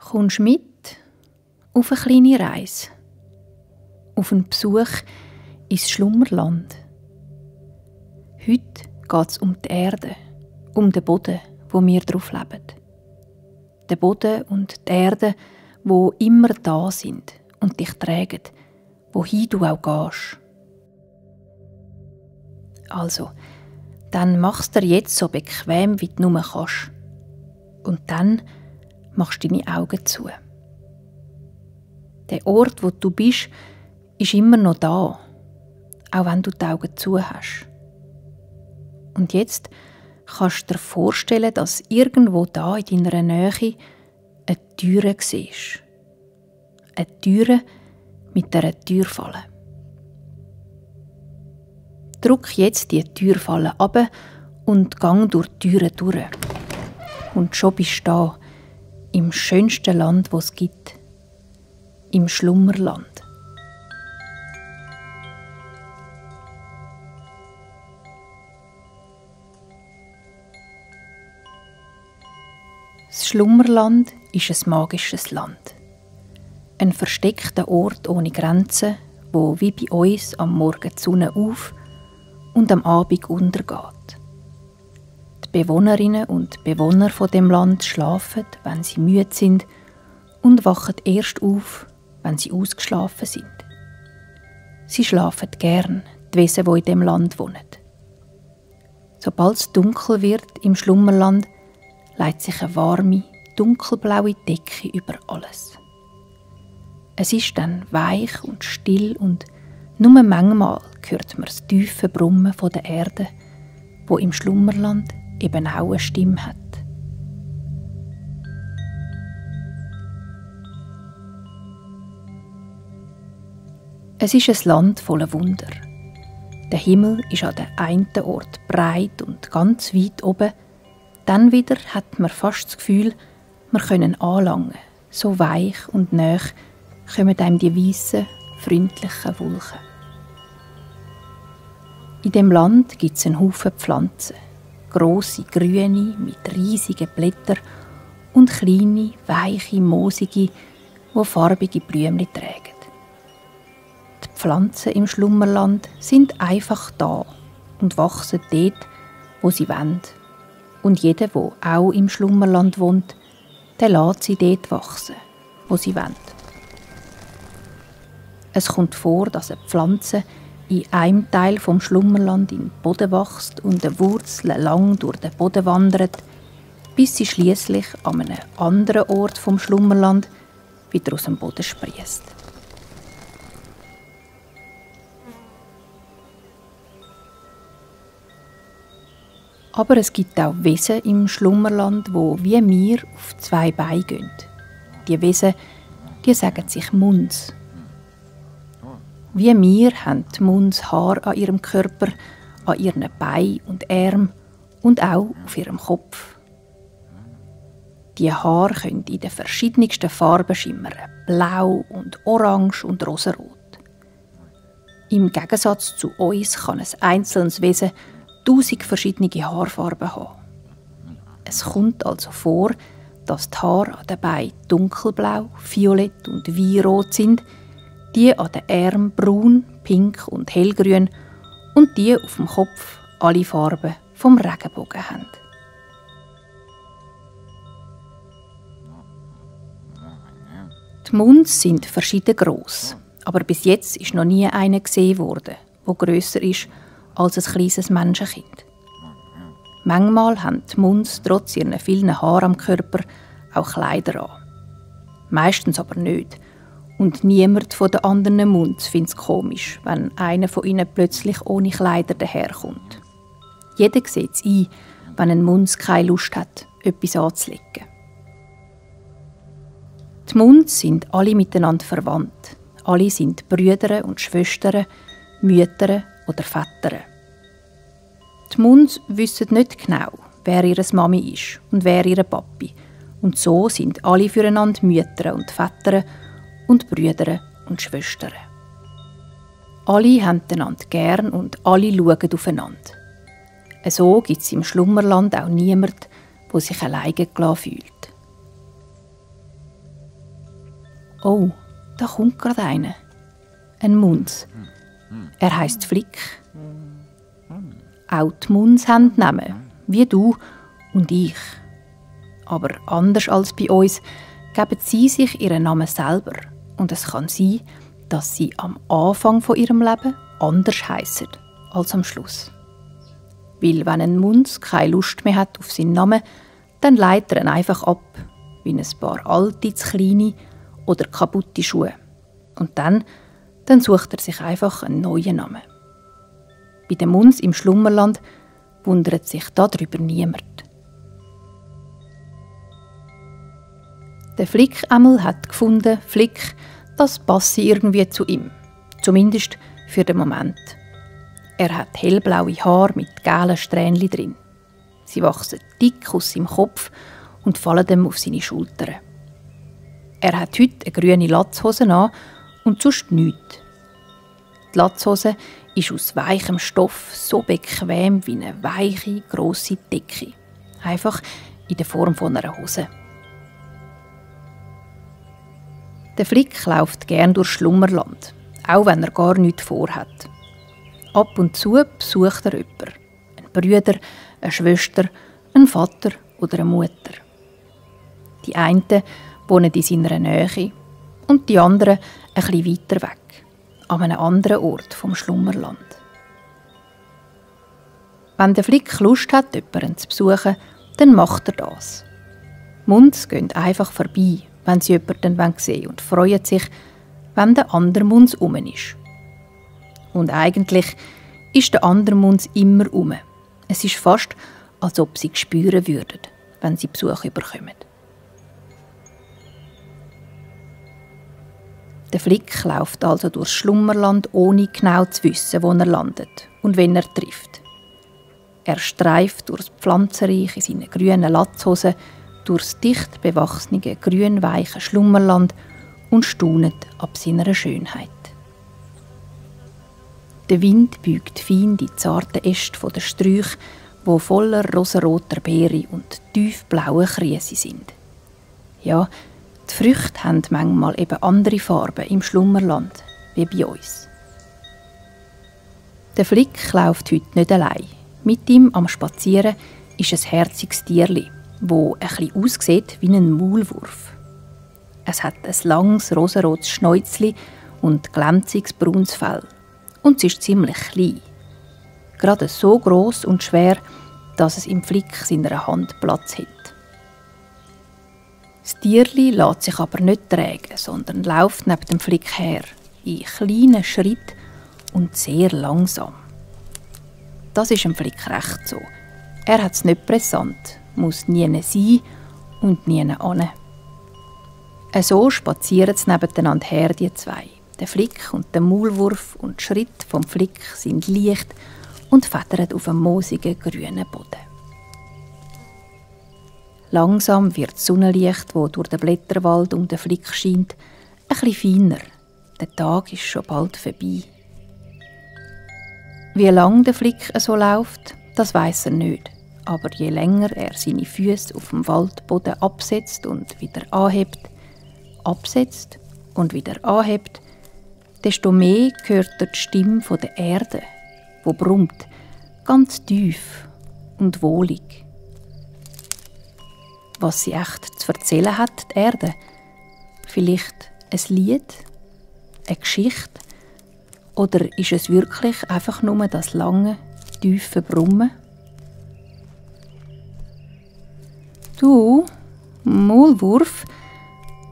Kommst mit auf eine kleine Reise, auf einen Besuch ins Schlummerland. Heute geht es um die Erde, um den Boden, wo wir drauf leben. Der Boden und die Erde, wo immer da sind und dich tragen, wohin du auch gehst. Also, dann machst du dir jetzt so bequem, wie du nur kannst. Und dann machst du deine Augen zu. Der Ort, wo du bist, ist immer noch da, auch wenn du die Augen zu hast. Und jetzt kannst du dir vorstellen, dass irgendwo da in deiner Nähe eine Türe siehst. Eine Türe mit einer Türfalle. Drück jetzt die Türfalle ab und gang durch die Türe durch. Und schon bist du da, im schönsten Land, das es gibt. Im Schlummerland. Das Schlummerland ist ein magisches Land. Ein versteckter Ort ohne Grenzen, wo wie bei uns am Morgen die Sonne auf und am Abend untergeht. Die Bewohnerinnen und Bewohner von dem Land schlafen, wenn sie müde sind, und wachen erst auf, wenn sie ausgeschlafen sind. Sie schlafen gern, die Wesen, die in dem Land wohnen. Sobald es dunkel wird im Schlummerland, legt sich eine warme, dunkelblaue Decke über alles. Es ist dann weich und still und nur manchmal hört man das tiefe Brummen von der Erde, wo im Schlummerland eben auch eine Stimme hat. Es ist ein Land voller Wunder. Der Himmel ist an dem einen Ort breit und ganz weit oben. Dann wieder hat man fast das Gefühl, wir können anlangen. So weich und nah kommen einem die weißen, freundlichen Wolken. In dem Land gibt es einen Haufen Pflanzen. Grosse, grüne, mit riesigen Blättern und kleine, weiche, moosige, die farbige Blümchen tragen. Die Pflanzen im Schlummerland sind einfach da und wachsen dort, wo sie wollen. Und jeder, der auch im Schlummerland wohnt, der lässt sie dort wachsen, wo sie wollen. Es kommt vor, dass eine Pflanze in einem Teil vom Schlummerland in den Boden wächst und die Wurzeln lang durch den Boden wandert, bis sie schließlich an einem anderen Ort vom Schlummerland wieder aus dem Boden sprießt. Aber es gibt auch Wesen im Schlummerland, wo wie wir auf 2 Beinen gehen. Die Wesen, die sagen sich Muns. Wie wir haben die Muns Haar an ihrem Körper, an ihren Beinen und Armen und auch auf ihrem Kopf. Die Haare können in den verschiedensten Farben schimmern, blau und orange und rosarot. Im Gegensatz zu uns kann ein einzelnes Wesen 1000 verschiedene Haarfarben haben. Es kommt also vor, dass die Haare an den Beinen dunkelblau, violett und weinrot sind, die an den Armen braun, pink und hellgrün und die auf dem Kopf alle Farben vom Regenbogen haben. Die Muns sind verschieden gross, aber bis jetzt ist noch nie einer gesehen worden, der grösser ist als ein kleines Menschenkind. Manchmal haben die Muns trotz ihren vielen Haaren am Körper auch Kleider an. Meistens aber nicht. Und niemand von den anderen Muns findet es komisch, wenn einer von ihnen plötzlich ohne Kleider daherkommt. Jeder sieht es ein, wenn ein Muns keine Lust hat, etwas anzulegen. Die Muns sind alle miteinander verwandt. Alle sind Brüder und Schwestern, Mütter oder Väter. Die Muns wissen nicht genau, wer ihre Mami ist und wer ihre Papi. Und so sind alle füreinander Mütter und Väter und Brüder und Schwestern. Alle haben einander gern und alle schauen aufeinander. So gibt es im Schlummerland auch niemanden, der sich alleine gelassen fühlt. Oh, da kommt gerade einer. Ein Muns. Er heisst Flick. Auch die Muns haben Namen, wie du und ich. Aber anders als bei uns geben sie sich ihren Namen selber. Und es kann sein, dass sie am Anfang von ihrem Leben anders heissen als am Schluss. Weil wenn ein Muns keine Lust mehr hat auf seinen Namen, dann leitet er ihn einfach ab, wie ein paar alte, zu kleine oder kaputte Schuhe. Und dann sucht er sich einfach einen neuen Namen. Bei den Muns im Schlummerland wundert sich darüber niemand. Der Flick-Emel hat gefunden, Flick, das passe irgendwie zu ihm. Zumindest für den Moment. Er hat hellblaue Haare mit gelben Strähnchen drin. Sie wachsen dick aus seinem Kopf und fallen ihm auf seine Schultern. Er hat heute eine grüne Latzhose an und sonst nichts. Die Latzhose ist aus weichem Stoff so bequem wie eine weiche, grosse Decke. Einfach in der Form von einer Hose. Der Flick läuft gern durch Schlummerland, auch wenn er gar nichts vorhat. Ab und zu besucht er jemanden. Einen Brüder, eine Schwester, einen Vater oder eine Mutter. Die einen wohnen in seiner Nähe und die anderen ein bisschen weiter weg, an einem anderen Ort vom Schlummerland. Wenn der Flick Lust hat, jemanden zu besuchen, dann macht er das. Muns gehen einfach vorbei, wenn sie jemanden sehen wollen und freuen sich, wenn der andere Muns um ist. Und eigentlich ist der andere Muns immer um. Es ist fast, als ob sie spüren würden, wenn sie Besuch bekommen. Der Flick läuft also durchs Schlummerland, ohne genau zu wissen, wo er landet und wen er trifft. Er streift durchs Pflanzenreich in seinen grünen Latzhosen, durchs dicht bewachsene, grünweiche Schlummerland und staunet ab seiner Schönheit. Der Wind beugt fein die zarten Äste der Sträuche, die voller rosaroter Beeren und tiefblaue Kriese sind. Ja, die Früchte haben manchmal eben andere Farben im Schlummerland, wie bei uns. Der Flick läuft heute nicht allein. Mit ihm am Spazieren ist ein herziges Tierli, das ein bisschen aussieht wie ein Maulwurf. Es hat ein langes, rosarotes Schnäuzli und glänziges braunes Fell. Und es ist ziemlich klein. Gerade so gross und schwer, dass es im Flick seiner Hand Platz hat. Das Tierli lässt sich aber nicht tragen, sondern läuft neben dem Flick her, in kleinen Schritten und sehr langsam. Das ist dem Flick recht so. Er hat es nicht brisant, muss nie sein und nie an. So spazieren sie nebeneinander her, die zwei. Der Flick und der Maulwurf und die Schritte vom Flick sind leicht und federn auf einem moosigen, grünen Boden. Langsam wird das Sonnenlicht, das durch den Blätterwald um den Flick scheint, ein bisschen feiner. Der Tag ist schon bald vorbei. Wie lange der Flick so läuft, das weiss er nicht. Aber je länger er seine Füße auf dem Waldboden absetzt und wieder anhebt, absetzt und wieder anhebt, desto mehr hört er die Stimme der Erde, die brummt, ganz tief und wohlig. Was sie echt zu erzählen hat, die Erde. Vielleicht ein Lied, eine Geschichte, oder ist es wirklich einfach nur das lange, tiefe Brummen? Du, Maulwurf,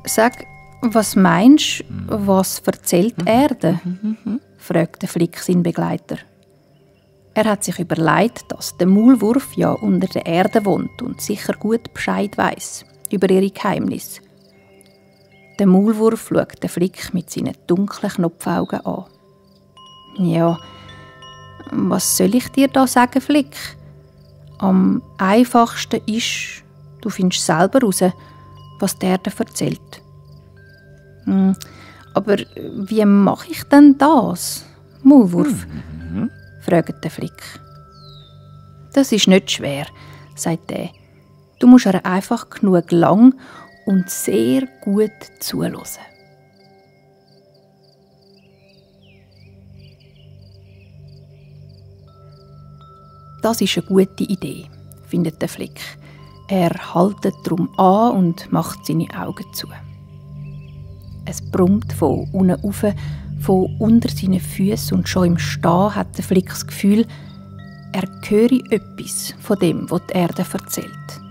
sag, was meinst du, was erzählt die Erde? Fragt der Flick seinen Begleiter. Er hat sich überlegt, dass der Maulwurf ja unter der Erde wohnt und sicher gut Bescheid weiss über ihre Geheimnisse. Der Maulwurf schaut den Flick mit seinen dunklen Knopfaugen an. Ja, was soll ich dir da sagen, Flick? Am einfachsten ist, du findest selber heraus, was die Erde erzählt. Aber wie mache ich denn das, Maulwurf? Fragt der Flick. Das ist nicht schwer, sagt er. Du musst ihr einfach genug lang und sehr gut zuhören. Das ist eine gute Idee, findet der Flick. Er haltet drum an und macht seine Augen zu. Es brummt von unten rauf, von unter seinen Füßen, und schon im Stehen hat der Flick das Gefühl, er höre etwas von dem, was die Erde erzählt.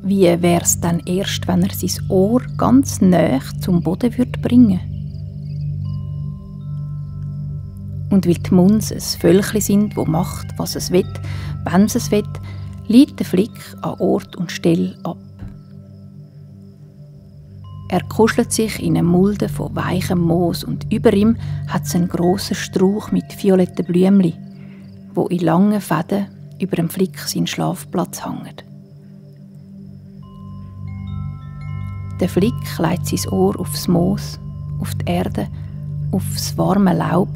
Wie wäre es dann erst, wenn er sein Ohr ganz nahe zum Boden bringen würde? Und weil die Muns ein Völkchen sind, das macht, was es will, wenn es will, liegt der Flick an Ort und Stelle ab. Er kuschelt sich in eine Mulde von weichem Moos und über ihm hat es einen grossen Strauch mit violetten Blümchen, wo in langen Fäden über dem Flick seinen Schlafplatz hängt. Der Flick legt sein Ohr aufs Moos, auf die Erde, aufs warme Laub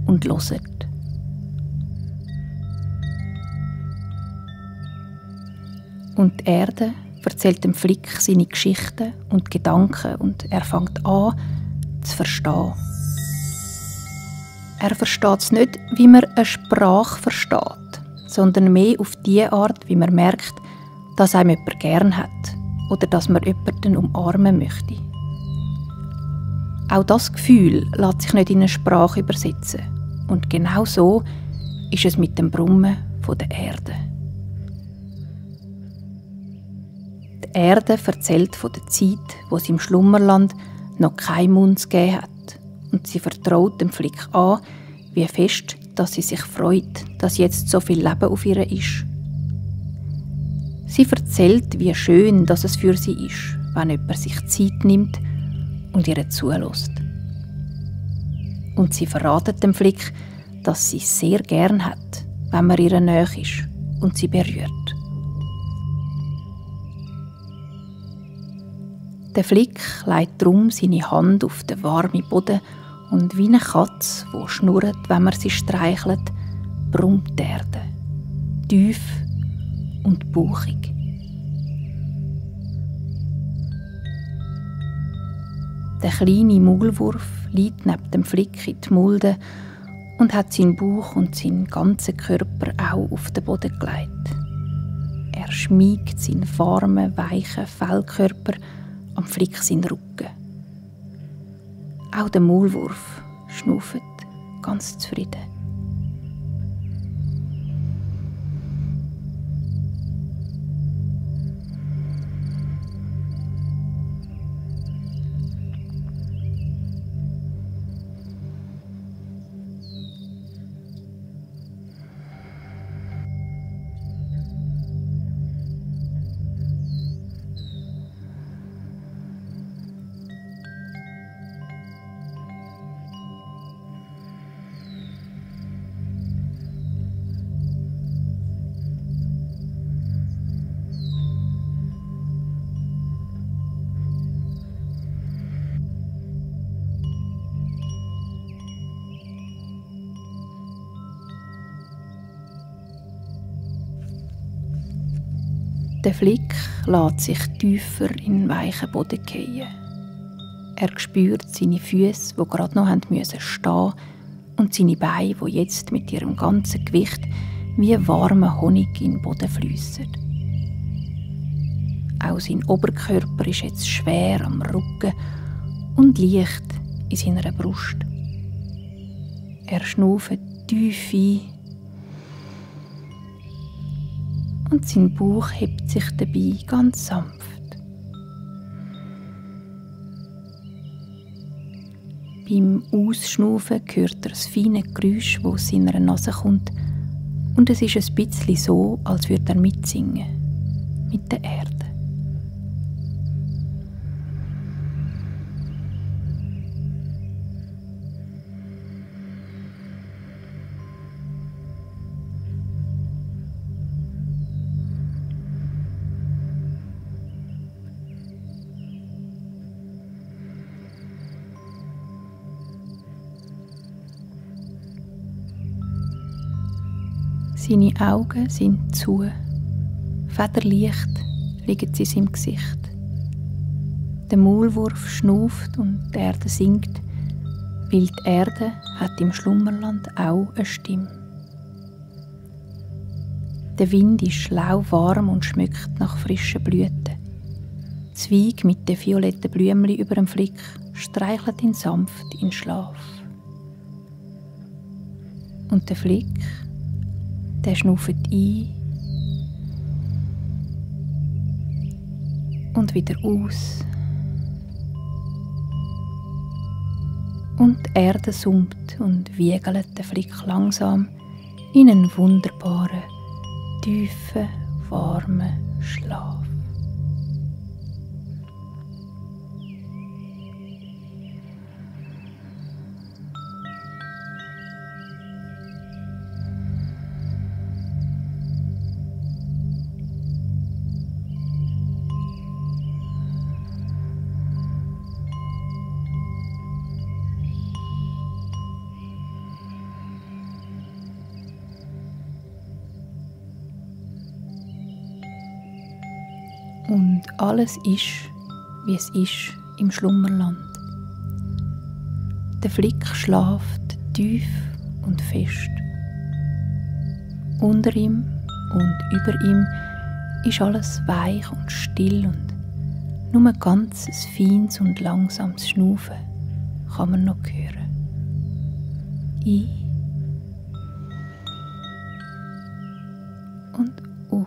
und hört. Und die Erde erzählt dem Flick seine Geschichten und Gedanken und er fängt an, zu verstehen. Er versteht es nicht, wie man eine Sprache versteht, sondern mehr auf die Art, wie man merkt, dass einem jemand gern hat oder dass man jemanden umarmen möchte. Auch das Gefühl lässt sich nicht in eine Sprache übersetzen. Und genau so ist es mit dem Brummen der Erde. Die Erde erzählt von der Zeit, wo sie im Schlummerland noch keinen Mund gegeben hat. Und sie vertraut dem Flick an, wie fest, dass sie sich freut, dass jetzt so viel Leben auf ihr ist. Sie erzählt, wie schön dass es für sie ist, wenn jemand sich Zeit nimmt und ihr zulässt. Und sie verratet dem Flick, dass sie es sehr gern hat, wenn man ihr nahe ist und sie berührt. Der Flick legt drum seine Hand auf den warmen Boden und wie eine Katze, die schnurrt, wenn man sie streichelt, brummt die Erde. Tief und bauchig. Der kleine Maulwurf liegt neben dem Flick in die Mulde und hat seinen Bauch und seinen ganzen Körper auch auf den Boden gelegt. Er schmiegt seinen warmen, weichen Fellkörper am Flick seinen Rücken. Auch der Maulwurf schnauft ganz zufrieden. Der Flick lässt sich tiefer in den weichen Boden fallen. Er spürt seine Füße, die gerade noch stehen mussten, und seine Beine, die jetzt mit ihrem ganzen Gewicht wie warmer Honig in den Boden fliessen. Auch sein Oberkörper ist jetzt schwer am Rücken und leicht in seiner Brust. Er schnauft tief ein und sein Bauch hebt sich dabei ganz sanft. Beim Ausschnaufen hört er das feine Geräusch, das aus seiner Nase kommt, und es ist ein bisschen so, als würde er mitsingen mit der Erde. Seine Augen sind zu, federleicht liegen sie in seinem Gesicht. Der Maulwurf schnauft und die Erde singt, Weil die Erde hat im Schlummerland auch eine Stimme. Der Wind ist lauwarm und schmeckt nach frischen Blüten. Die Zweige mit den violetten Blümchen über dem Flick streichelt ihn sanft in Schlaf. Und der Flick, der schnauft ein und wieder aus. Und die Erde summt und wiegelt den Flick langsam in einen wunderbaren, tiefen, warmen Schlaf. Und alles ist, wie es ist im Schlummerland. Der Flick schläft tief und fest. Unter ihm und über ihm ist alles weich und still und nur ganz feines und langsames Schnaufen kann man noch hören. Ein und aus.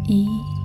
Ein